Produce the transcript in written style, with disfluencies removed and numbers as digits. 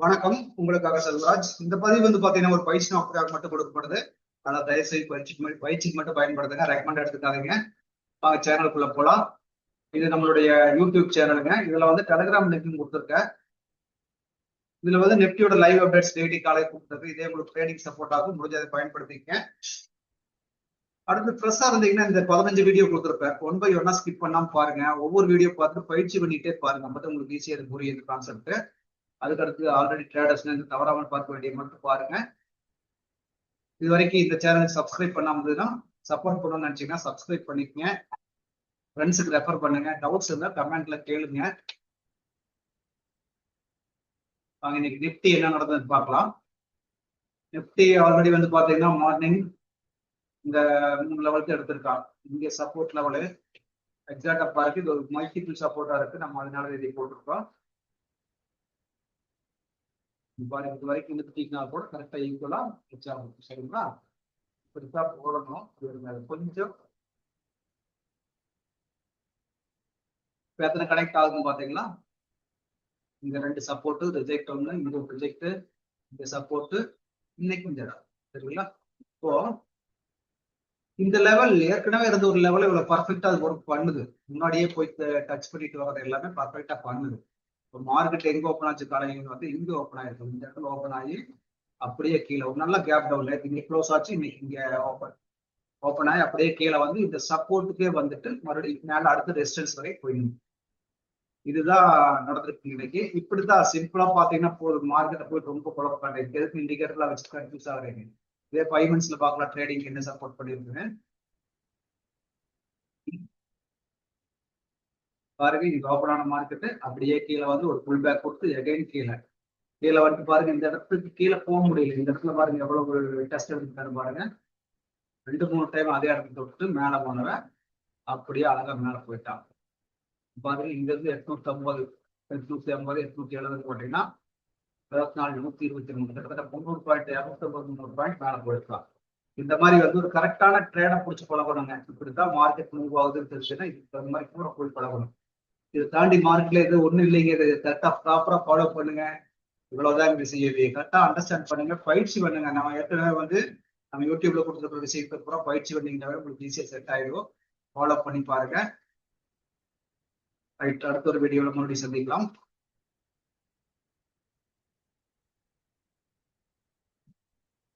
வணக்கம். உங்களுக்காக செல்வராஜ். இந்த பதிவு பாத்தீங்கன்னா ஒரு பயிற்சி நோக்கத்துக்காக மட்டும் கொடுக்கப்படுது. அதாவது தயவுசெய்து பயிற்சிக்கு மட்டும் பயன்படுத்துங்க. ரெக்கமெண்ட் எடுத்துக்காதீங்க. சேனலுக்குள்ள போலாம். இது நம்மளுடைய யூடியூப் சேனலுங்க. இதுல டெலிகிராம் லிங்க் கொடுத்துருக்கேன். இதுல நெப்டியோட லைவ் அப்டேட்ஸ் டெய்லி காலை கொடுத்துருக்கு. இதே உங்களுக்கு ட்ரேடிங் சப்போர்ட் ஆகும். முடிஞ்சதை பயன்படுத்திக்க. அடுத்து ஃப்ரெஷ்ஷா இருந்தீங்கன்னா இந்த 15 வீடியோ கொடுத்துருப்பேன். 1 by 1 ஸ்கிப் பண்ணாம பாருங்க. ஒவ்வொரு வீடியோ பார்த்து பயிற்சி பண்ணிட்டே பாருங்க. அப்பதான் உங்களுக்கு ஈஸியா புரியுது கான்செப்ட். அதுக்கடுத்து ஆல்ரெடி ட்ரேடர்ஸ் தவறாமல் பார்க்க வேண்டிய மட்டும் பாருங்க. இது வரைக்கும் இந்த சேனலுக்கு சப்ஸ்கிரைப் பண்ணாமதுன்னா சப்போர்ட் பண்ணணும்னு நினைச்சீங்கன்னா சப்ஸ்கிரைப் பண்ணிக்கங்க. ஃப்ரெண்ட்ஸுக்கு ரெஃபர் பண்ணுங்க. டவுட்ஸ் இருந்தால் கமெண்ட்ல கேளுங்க. வாங்க இன்னைக்கு நிப்டி என்ன நடந்ததுன்னு பார்க்கலாம். நிப்டி ஆல்ரெடி பாத்தீங்கன்னா மார்னிங் இந்த 3 லெவலுக்கு எடுத்திருக்காங்க. இங்கே சப்போர்ட் லெவலு எக்ஸாக்டா பாருங்க. இது ஒரு மல்டிபிள் சப்போர்ட்டா இருக்கு. நம்ம அதனால இதை போட்டிருக்கோம். பாருங்க இது வரைக்கும் நிறுத்தினா கூட கரெக்டா ஈக்குவலா வச்சாகும். சரிங்களா? இப்படித்தான் போடணும். கொஞ்சம் எத்தனை கனெக்ட் ஆகுதுன்னு பாத்தீங்களா? இங்க 2 சப்போர்ட் ரிஜெக்ட் ஒண்ணு, இங்க ஒரு ரிஜெக்ட், இந்த சப்போர்ட், இன்னைக்கு இந்த இடம். சரிங்களா? இப்போ இந்த லெவல் ஏற்கனவே இருந்த ஒரு லெவல் இவ்வளவு பர்ஃபெக்டா அது ஒர்க் பண்ணுது. முன்னாடியே போய் டச் பண்ணிட்டு வர்றது எல்லாமே பர்ஃபெக்டா பண்ணுது. இப்போ மார்க்கெட் எங்க ஓப்பன் ஆச்சு காலையில இங்க ஓப்பன் ஆயிருக்கு. இந்த இடத்துல ஓப்பன் ஆகி அப்படியே கீழே ஒரு நல்ல கேப் டவுன்ல இங்க க்ளோஸ் ஆச்சு. இன்னைக்கு இங்க ஓப்பன் ஆகி அப்படியே கீழே இந்த சப்போர்ட்டுக்கே மறுபடியும் மேல அடுத்த ரெசிஸ்டன்ஸ் வரை போயிடும். இதுதான் நடந்திருக்கு இன்னைக்கு. இப்படிதான் சிம்பிளா பாத்தீங்கன்னா மார்க்கெட்டை போய் ரொம்ப குழப்பம் எதுக்கு இண்டிகேட்டர்லாம் வச்சு கன்ஃபியூஸ் ஆகுறீங்க. இதே 5 மினிட்ஸ்ல பாக்கலாம் ட்ரேடிங் என்ன சப்போர்ட் பண்ணிருக்குன்னு பாருங்க. இது ஓப்பன் ஆன மார்க்கெட்டு அப்படியே கீழே ஒரு புல் பேக் கொடுத்து எகைன் கீழே பாருங்க. இந்த இடத்துக்கு கீழே போக முடியல. இந்த இடத்துல பாருங்க எவ்வளவு டெஸ்ட் எடுத்துட்டாரு பாருங்க. 2-3 டைம் அதே இடத்துல தொட்டு மேல போனவன் அப்படியே அழகா மேல போயிட்டான். பாருங்க இங்க இருந்து 850, 850, 870 போட்டீங்கன்னா 24, 123 கிட்டத்தட்ட 300 பாயிண்ட், 250, 300 பாயிண்ட் மேல போயிருக்கலாம். இந்த மாதிரி ஒரு கரெக்டான ட்ரேடை பிடிச்சி பழகணுங்க. இப்படித்தான் மார்க்கெட் மூவ் ஆகுதுன்னு தெரிஞ்சுன்னா இந்த மாதிரி கூட போய் பழகணும். இதை தாண்டி மார்க்கெட்ல எது ஒண்ணும் இல்லைங்க. இது கரெக்டா ப்ராப்பரா ஃபாலோ பண்ணுங்க. இவ்வளவுதான் விஷயம். கரெக்டா அண்டர்ஸ்டாண்ட் பண்ணுங்க. பயிற்சி பண்ணுங்க. நம்ம ஏற்கனவே நம்ம யூடியூப்ல கொடுத்துருக்கிற விஷயத்தை பூரா பயிற்சி பண்ணீங்கன்னாவே உங்களுக்கு ஈஸியா செட் ஆயிடும். ஃபாலோ பண்ணி பாருங்க. ரைட், அடுத்த ஒரு வீடியோல மறுபடியும் சந்திக்கலாம்.